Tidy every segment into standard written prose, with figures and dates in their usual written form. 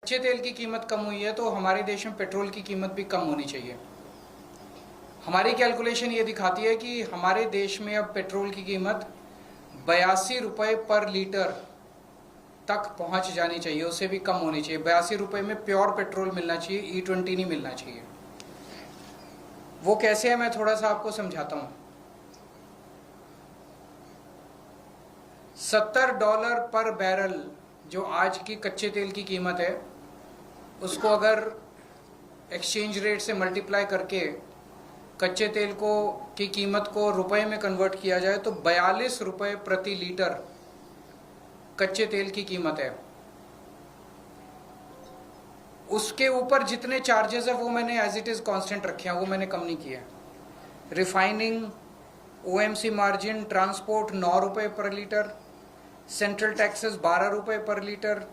कच्चे तेल की कीमत कम हुई है तो हमारे देश में पेट्रोल की कीमत भी कम होनी चाहिए। हमारी कैलकुलेशन ये दिखाती है कि हमारे देश में अब पेट्रोल की कीमत 82 रुपये पर लीटर तक पहुंच जानी चाहिए, उससे भी कम होनी चाहिए। 82 रुपये में प्योर पेट्रोल मिलना चाहिए, E20 नहीं मिलना चाहिए। वो कैसे है मैं थोड़ा सा आपको समझाता हूँ। $70 पर बैरल जो आज की कच्चे तेल की कीमत है, उसको अगर एक्सचेंज रेट से मल्टीप्लाई करके कच्चे तेल को की कीमत को रुपए में कन्वर्ट किया जाए तो 42 रुपये प्रति लीटर कच्चे तेल की कीमत है। उसके ऊपर जितने चार्जेस है वो मैंने एज इट इज कांस्टेंट रखे हैं, वो मैंने कम नहीं किया। रिफाइनिंग, OMC मार्जिन, ट्रांसपोर्ट 9 रुपये पर लीटर, सेंट्रल टैक्सेस 12 रुपये पर लीटर,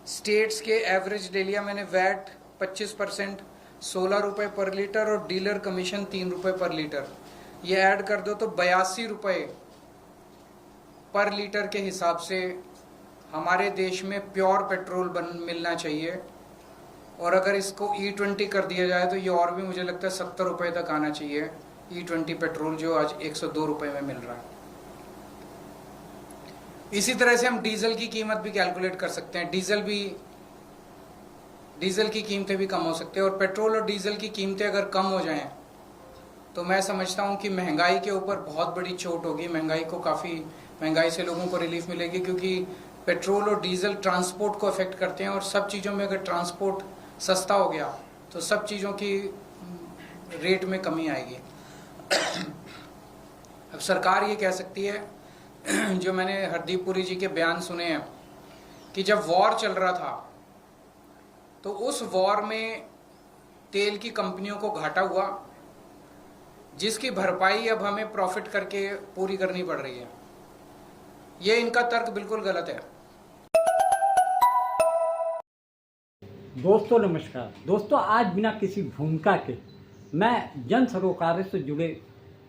स्टेट्स के एवरेज ले लिया मैंने, वैट 25% 16 रुपये पर लीटर और डीलर कमीशन 3 रुपये पर लीटर। ये ऐड कर दो तो 82 रुपये पर लीटर के हिसाब से हमारे देश में प्योर पेट्रोल मिलना चाहिए। और अगर इसको E20 कर दिया जाए तो ये और भी मुझे लगता है 70 रुपये तक आना चाहिए। E20 पेट्रोल जो आज 102 रुपये में मिल रहा है। इसी तरह से हम डीजल की कीमत भी कैलकुलेट कर सकते हैं। डीजल की कीमतें भी कम हो सकती है। और पेट्रोल और डीजल की कीमतें अगर कम हो जाएं तो मैं समझता हूं कि महंगाई के ऊपर बहुत बड़ी चोट होगी। महंगाई से लोगों को रिलीफ मिलेगी, क्योंकि पेट्रोल और डीजल ट्रांसपोर्ट को अफेक्ट करते हैं और सब चीज़ों में अगर ट्रांसपोर्ट सस्ता हो गया तो सब चीज़ों की रेट में कमी आएगी। अब सरकार ये कह सकती है, जो मैंने हरदीप पुरी जी के बयान सुने हैं, कि जब वॉर चल रहा था तो उस वॉर में तेल की कंपनियों को घाटा हुआ, जिसकी भरपाई अब हमें प्रॉफिट करके पूरी करनी पड़ रही है। ये इनका तर्क बिल्कुल गलत है। दोस्तों नमस्कार। दोस्तों, आज बिना किसी भूमिका के मैं जन सरोकार से जुड़े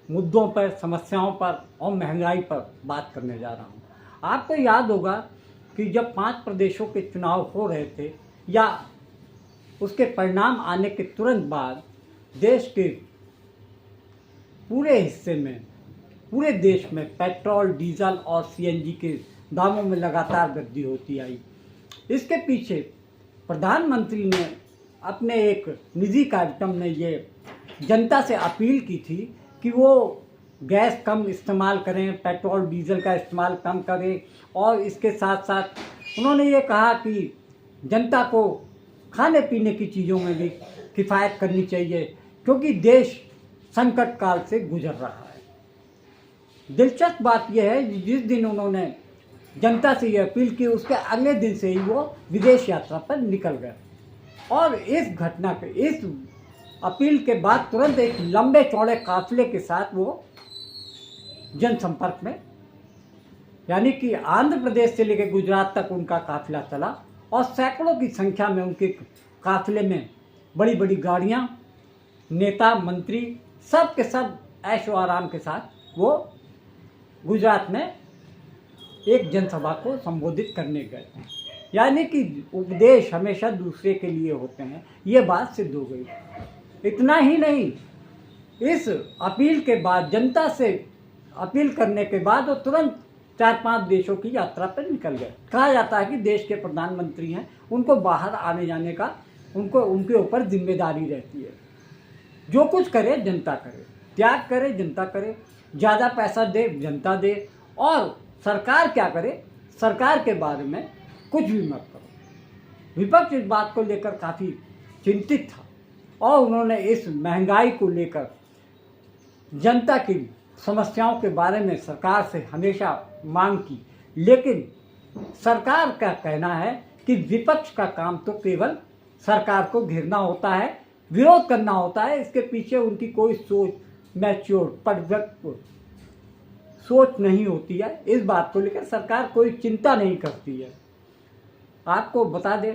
मुद्दों पर, समस्याओं पर और महंगाई पर बात करने जा रहा हूँ। आपको याद होगा कि जब 5 प्रदेशों के चुनाव हो रहे थे या उसके परिणाम आने के तुरंत बाद देश के पूरे हिस्से में, पूरे देश में पेट्रोल, डीजल और CNG के दामों में लगातार वृद्धि होती आई। इसके पीछे प्रधानमंत्री ने अपने एक निजी कार्यक्रम में ये जनता से अपील की थी कि वो गैस कम इस्तेमाल करें, पेट्रोल डीजल का इस्तेमाल कम करें। और इसके साथ साथ उन्होंने ये कहा कि जनता को खाने पीने की चीज़ों में भी किफ़ायत करनी चाहिए, क्योंकि देश संकट काल से गुजर रहा है। दिलचस्प बात यह है कि जिस दिन उन्होंने जनता से ये अपील की, उसके अगले दिन से ही वो विदेश यात्रा पर निकल गए। और इस घटना के, इस अपील के बाद तुरंत एक लंबे चौड़े काफिले के साथ वो जनसंपर्क में, यानी कि आंध्र प्रदेश से लेकर गुजरात तक उनका काफिला चला और सैकड़ों की संख्या में उनके काफिले में बड़ी बड़ी गाड़ियाँ, नेता, मंत्री, सब के सब ऐशो आराम के साथ वो गुजरात में एक जनसभा को संबोधित करने गए। यानी कि उपदेश हमेशा दूसरे के लिए होते हैं, ये बात सिद्ध हो गई। इतना ही नहीं, इस अपील के बाद, जनता से अपील करने के बाद वो तुरंत 4-5 देशों की यात्रा पर निकल गए। कहा जाता है कि देश के प्रधानमंत्री हैं, उनको बाहर आने जाने का उनके ऊपर जिम्मेदारी रहती है। जो कुछ करे जनता करे, त्याग करे जनता करे, ज़्यादा पैसा दे जनता दे, और सरकार क्या करे, सरकार के बारे में कुछ भी मत करो। विपक्ष इस बात को लेकर काफ़ी चिंतित था और उन्होंने इस महंगाई को लेकर जनता की समस्याओं के बारे में सरकार से हमेशा मांग की। लेकिन सरकार का कहना है कि विपक्ष का काम तो केवल सरकार को घेरना होता है, विरोध करना होता है। इसके पीछे उनकी कोई सोच, मैच्योर, परिपक्व सोच नहीं होती है। इस बात को लेकर सरकार कोई चिंता नहीं करती है। आपको बता दें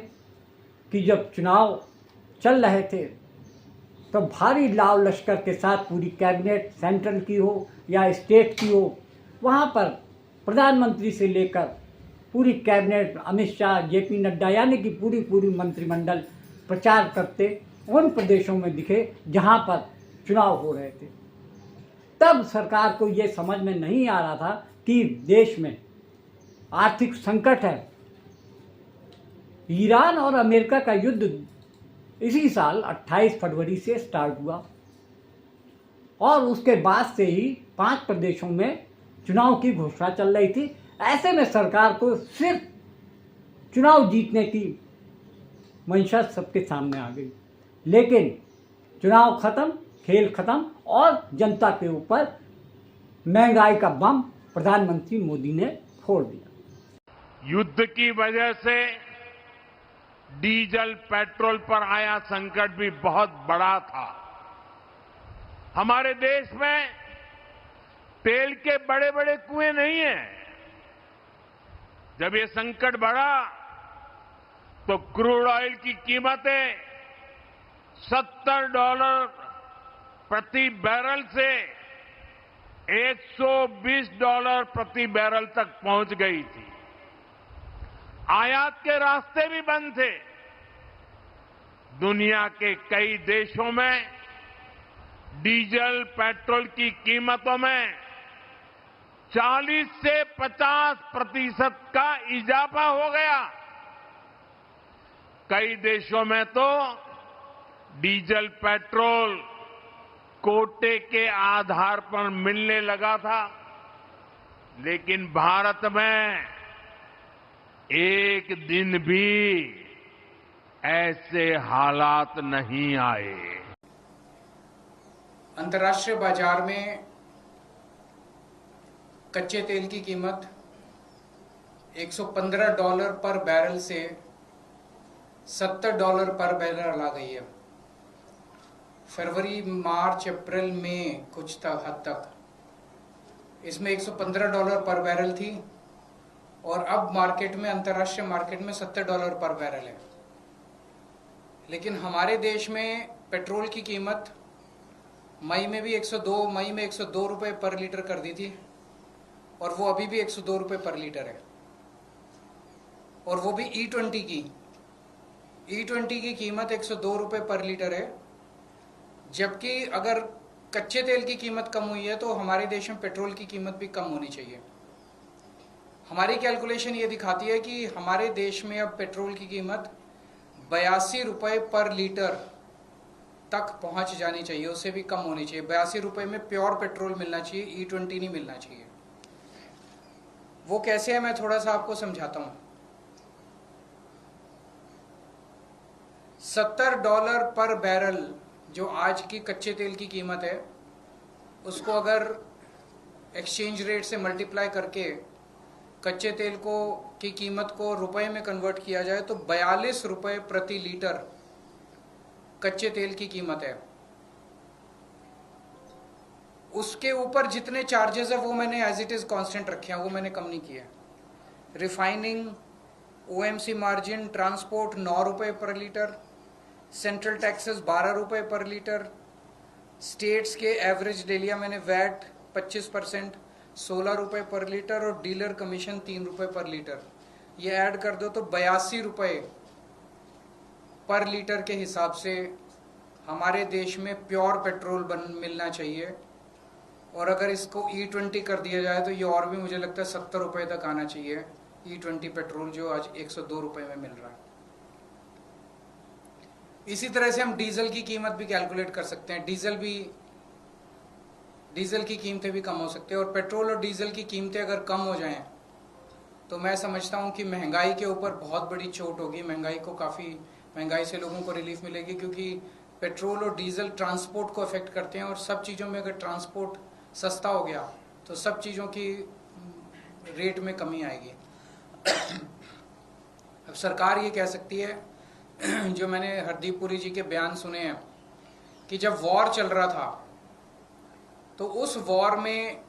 कि जब चुनाव चल रहे थे तो भारी लाव लश्कर के साथ पूरी कैबिनेट, सेंट्रल की हो या स्टेट की हो, वहाँ पर प्रधानमंत्री से लेकर पूरी कैबिनेट, अमित शाह, जेपी नड्डा यानी कि पूरी मंत्रिमंडल प्रचार करते उन प्रदेशों में दिखे जहां पर चुनाव हो रहे थे। तब सरकार को ये समझ में नहीं आ रहा था कि देश में आर्थिक संकट है। ईरान और अमेरिका का युद्ध इसी साल 28 फरवरी से स्टार्ट हुआ और उसके बाद से ही 5 प्रदेशों में चुनाव की घोषणा चल रही थी। ऐसे में सरकार को सिर्फ चुनाव जीतने की मंशा सबके सामने आ गई, लेकिन चुनाव खत्म, खेल खत्म और जनता के ऊपर महंगाई का बम प्रधानमंत्री मोदी ने फोड़ दिया। युद्ध की वजह से डीजल पेट्रोल पर आया संकट भी बहुत बड़ा था। हमारे देश में तेल के बड़े बड़े कुएं नहीं हैं। जब ये संकट बढ़ा तो क्रूड ऑयल की कीमतें $70 प्रति बैरल से $120 प्रति बैरल तक पहुंच गई थी। आयात के रास्ते भी बंद थे। दुनिया के कई देशों में डीजल पेट्रोल की कीमतों में 40 से 50% का इजाफा हो गया। कई देशों में तो डीजल पेट्रोल कोटे के आधार पर मिलने लगा था, लेकिन भारत में एक दिन भी ऐसे हालात नहीं आए। अंतर्राष्ट्रीय बाजार में कच्चे तेल की कीमत $115 पर बैरल से $70 पर बैरल आ गई है। फरवरी, मार्च, अप्रैल में कुछ हद तक इसमें $115 पर बैरल थी और अब मार्केट में, अंतर्राष्ट्रीय मार्केट में $70 पर बैरल है। लेकिन हमारे देश में पेट्रोल की कीमत मई में 102 रुपए पर लीटर कर दी थी और वो अभी भी 102 रुपए पर लीटर है, और वो भी E20 की कीमत 102 रुपए पर लीटर है। जबकि अगर कच्चे तेल की कीमत कम हुई है तो हमारे देश में पेट्रोल की कीमत भी कम होनी चाहिए। हमारी कैलकुलेशन ये दिखाती है कि हमारे देश में अब पेट्रोल की कीमत 82 रुपए पर लीटर तक पहुंच जानी चाहिए, उससे भी कम होनी चाहिए। 82 रुपए में प्योर पेट्रोल मिलना चाहिए, E20 नहीं मिलना चाहिए। वो कैसे है, मैं थोड़ा सा आपको समझाता हूं। $70 पर बैरल जो आज की कच्चे तेल की कीमत है, उसको अगर एक्सचेंज रेट से मल्टीप्लाई करके कच्चे तेल की कीमत को रुपए में कन्वर्ट किया जाए तो 42 रुपए प्रति लीटर कच्चे तेल की कीमत है। उसके ऊपर जितने चार्जेस है वो मैंने एज इट इज कांस्टेंट रखे हैं, वो मैंने कम नहीं किया। रिफाइनिंग, OMC मार्जिन, ट्रांसपोर्ट 9 रुपए पर लीटर, सेंट्रल टैक्सेस 12 रुपए पर लीटर, स्टेट्स के एवरेज ले लिया मैंने, वैट 25% 16 रुपए पर लीटर और डीलर कमीशन 3 रुपए पर लीटर। ये ऐड कर दो तो 82 रुपए पर लीटर के हिसाब से हमारे देश में प्योर पेट्रोल मिलना चाहिए। और अगर इसको E20 कर दिया जाए तो ये और भी मुझे लगता है 70 रुपए तक आना चाहिए। E20 पेट्रोल जो आज 102 रुपए में मिल रहा है। इसी तरह से हम डीजल की कीमत भी कैलकुलेट कर सकते हैं। डीजल की कीमतें भी कम हो सकती है, और पेट्रोल और डीजल की कीमतें अगर कम हो जाएं तो मैं समझता हूं कि महंगाई के ऊपर बहुत बड़ी चोट होगी। महंगाई से लोगों को रिलीफ मिलेगी, क्योंकि पेट्रोल और डीजल ट्रांसपोर्ट को अफेक्ट करते हैं, और सब चीज़ों में अगर ट्रांसपोर्ट सस्ता हो गया तो सब चीज़ों की रेट में कमी आएगी। अब सरकार ये कह सकती है, जो मैंने हरदीप पुरी जी के बयान सुने हैं, कि जब वॉर चल रहा था तो उस वॉर में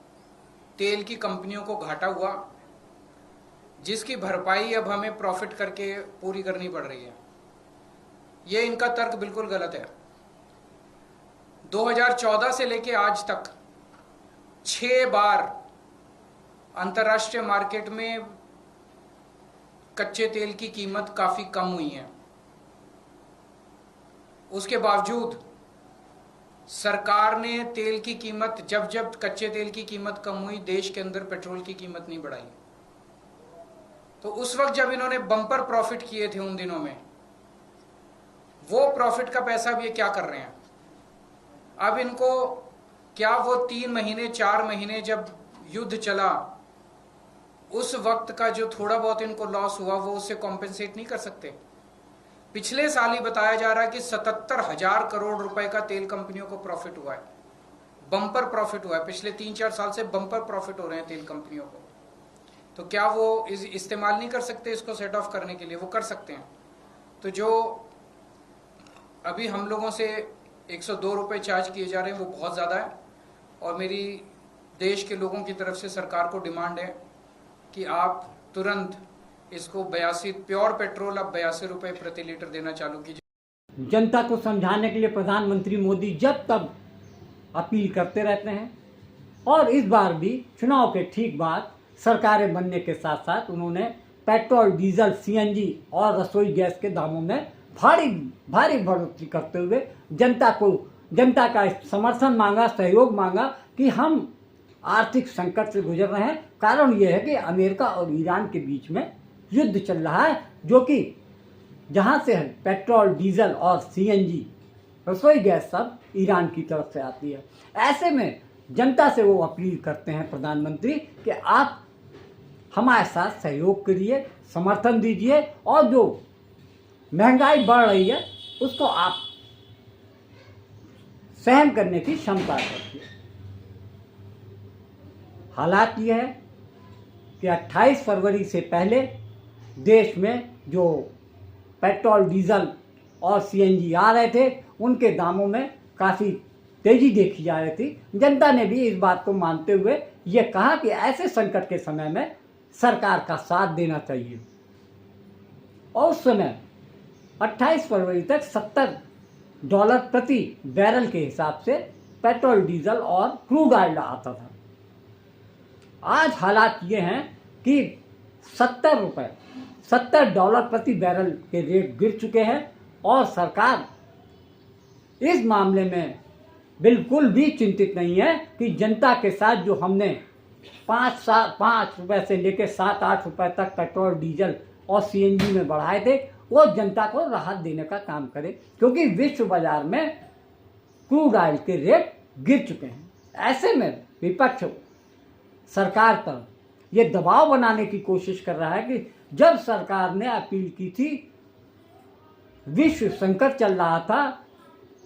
तेल की कंपनियों को घाटा हुआ, जिसकी भरपाई अब हमें प्रॉफिट करके पूरी करनी पड़ रही है। ये इनका तर्क बिल्कुल गलत है। 2014 से लेके आज तक 6 बार अंतर्राष्ट्रीय मार्केट में कच्चे तेल की कीमत काफी कम हुई है। उसके बावजूद सरकार ने तेल की कीमत, जब जब कच्चे तेल की कीमत कम हुई, देश के अंदर पेट्रोल की कीमत नहीं बढ़ाई। तो उस वक्त जब इन्होंने बम्पर प्रॉफिट किए थे उन दिनों में, वो प्रॉफिट का पैसा अब ये क्या कर रहे हैं? अब इनको क्या वो 3 महीने 4 महीने जब युद्ध चला उस वक्त का जो थोड़ा बहुत इनको लॉस हुआ वो उससे कॉम्पेंसेट नहीं कर सकते? पिछले साल ही बताया जा रहा है कि 77,000 करोड़ रुपए का तेल कंपनियों को प्रॉफिट हुआ है, बम्पर प्रॉफिट हुआ है। पिछले 3-4 साल से बम्पर प्रॉफिट हो रहे हैं तेल कंपनियों को। तो क्या वो इस्तेमाल नहीं कर सकते इसको सेट ऑफ करने के लिए? वो कर सकते हैं। तो जो अभी हम लोगों से 102 रुपए चार्ज किए जा रहे हैं वो बहुत ज़्यादा है, और मेरी देश के लोगों की तरफ से सरकार को डिमांड है कि आप तुरंत इसको 82 प्योर पेट्रोल अब 82 रुपए प्रति लीटर देना चालू कीजिए। जनता को समझाने के लिए प्रधानमंत्री मोदी जब तब अपील करते रहते हैं, और इस बार भी चुनाव के ठीक बाद सरकारें बनने के साथ साथ उन्होंने पेट्रोल, डीजल, सीएनजी और रसोई गैस के दामों में भारी बढ़ोतरी करते हुए जनता का समर्थन मांगा, सहयोग मांगा कि हम आर्थिक संकट से गुजर रहे हैं। कारण यह है कि अमेरिका और ईरान के बीच में युद्ध चल रहा है, जो कि जहां से पेट्रोल, डीजल और सीएनजी, रसोई गैस सब ईरान की तरफ से आती है। ऐसे में जनता से वो अपील करते हैं प्रधानमंत्री कि आप हमारे साथ सहयोग करिए, समर्थन दीजिए, और जो महंगाई बढ़ रही है उसको आप सहन करने की क्षमता रखिए। हालात यह है कि 28 फरवरी से पहले देश में जो पेट्रोल, डीजल और सीएनजी आ रहे थे उनके दामों में काफ़ी तेजी देखी जा रही थी। जनता ने भी इस बात को मानते हुए ये कहा कि ऐसे संकट के समय में सरकार का साथ देना चाहिए। और उस समय 28 फरवरी तक $70 प्रति बैरल के हिसाब से पेट्रोल, डीजल और क्रूड ऑयल आता था। आज हालात ये हैं कि $70 प्रति बैरल के रेट गिर चुके हैं, और सरकार इस मामले में बिल्कुल भी चिंतित नहीं है कि जनता के साथ जो हमने 5 रुपए से लेकर 7-8 रुपए तक पेट्रोल, डीजल और सीएनजी में बढ़ाए थे, वो जनता को राहत देने का काम करे, क्योंकि विश्व बाजार में क्रूड ऑयल के रेट गिर चुके हैं। ऐसे में विपक्ष सरकार पर यह दबाव बनाने की कोशिश कर रहा है कि जब सरकार ने अपील की थी, विश्व संकट चल रहा था,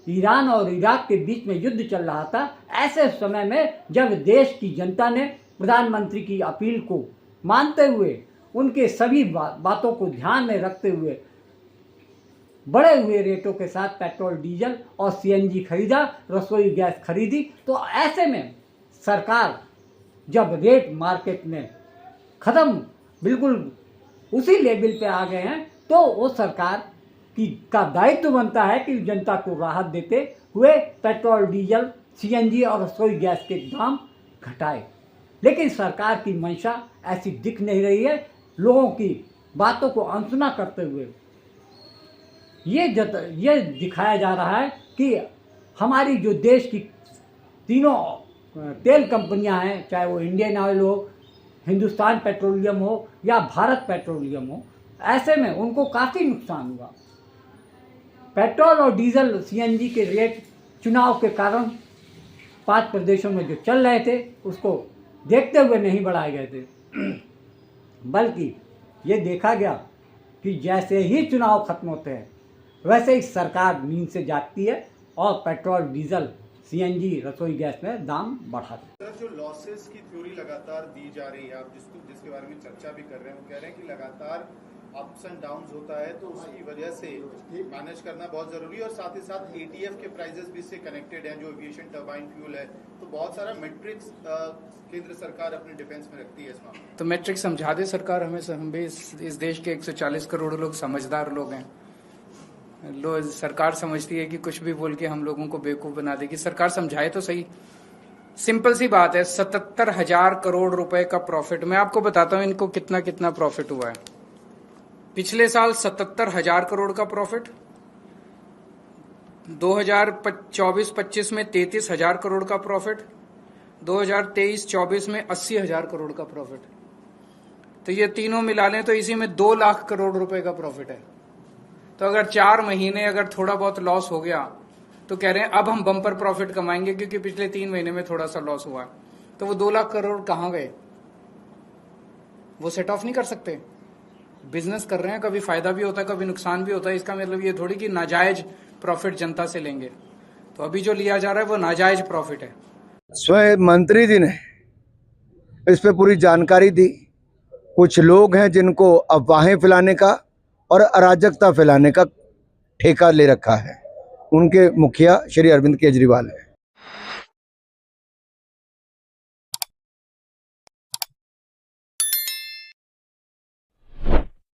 ईरान और इराक के बीच में युद्ध चल रहा था, ऐसे समय में जब देश की जनता ने प्रधानमंत्री की अपील को मानते हुए, उनके सभी बातों को ध्यान में रखते हुए बढ़े हुए रेटों के साथ पेट्रोल, डीजल और सीएनजी खरीदा, रसोई गैस खरीदी, तो ऐसे में सरकार जब रेट मार्केट में ख़त्म बिल्कुल उसी लेवल पे आ गए हैं, तो वो सरकार का दायित्व बनता है कि जनता को राहत देते हुए पेट्रोल, डीजल, सीएनजी और रसोई गैस के दाम घटाए। लेकिन सरकार की मंशा ऐसी दिख नहीं रही है। लोगों की बातों को अनसुना करते हुए ये दिखाया जा रहा है कि हमारी जो देश की तीनों तेल कंपनियां हैं, चाहे वो इंडियन ऑयल हो, हिंदुस्तान पेट्रोलियम हो या भारत पेट्रोलियम हो, ऐसे में उनको काफ़ी नुकसान हुआ। पेट्रोल और डीजल, सीएनजी के रेट चुनाव के कारण 5 प्रदेशों में जो चल रहे थे उसको देखते हुए नहीं बढ़ाए गए थे, बल्कि ये देखा गया कि जैसे ही चुनाव खत्म होते हैं वैसे ही सरकार नींद से जागती है और पेट्रोल, डीजल, सीएनजी, रसोई गैस में दाम बढ़ाती है। सर, जो लॉसेस की थ्योरी लगातार दी जा रही है, आप जिसके बारे में चर्चा भी कर रहे हैं, वो कह रहे हैं कि लगातार अप्स एंड डाउन्स होता है, तो उसकी वजह से मैनेज करना बहुत जरूरी है, और साथ ही साथ एटीएफ के प्राइसेस भी इससे कनेक्टेड हैं, जो एविएशन टर्बाइन फ्यूल है, तो बहुत सारा मैट्रिक्स केंद्र सरकार अपने डिफेंस में रखती है इस मामले में। तो मैट्रिक्स समझा दे सरकार हमें। हम भी इस देश के 140 करोड़ लोग समझदार लोग हैं। सरकार समझती है कि कुछ भी बोल के हम लोगों को बेवकूफ बना देगी। सरकार समझाए तो सही। सिंपल सी बात है, 77,000 करोड़ रुपए का प्रॉफिट। मैं आपको बताता हूं इनको कितना प्रॉफिट हुआ है। पिछले साल 77,000 करोड़ का प्रॉफिट, 2024-25 में 33,000 करोड़ का प्रॉफिट, 2023-24 में 80,000 करोड़ का प्रॉफिट। तो ये तीनों मिला लें तो इसी में 2 लाख करोड़ रुपए का प्रॉफिट है। तो अगर 4 महीने अगर थोड़ा बहुत लॉस हो गया तो कह रहे हैं अब हम बम्पर प्रॉफिट कमाएंगे क्योंकि पिछले 3 महीने में थोड़ा सा लॉस हुआ है। तो वो 2 लाख करोड़ कहाँ गए? वो सेट ऑफ नहीं कर सकते। बिजनेस कर रहे हैं, कभी फायदा भी होता है कभी नुकसान भी होता है। इसका मतलब ये थोड़ी कि नाजायज प्रॉफिट जनता से लेंगे। तो अभी जो लिया जा रहा है वो नाजायज प्रॉफिट है। स्वयं मंत्री जी ने इस पे पूरी जानकारी दी। कुछ लोग हैं जिनको अफवाहें फैलाने का और अराजकता फैलाने का ठेका ले रखा है, उनके मुखिया श्री अरविंद केजरीवाल है।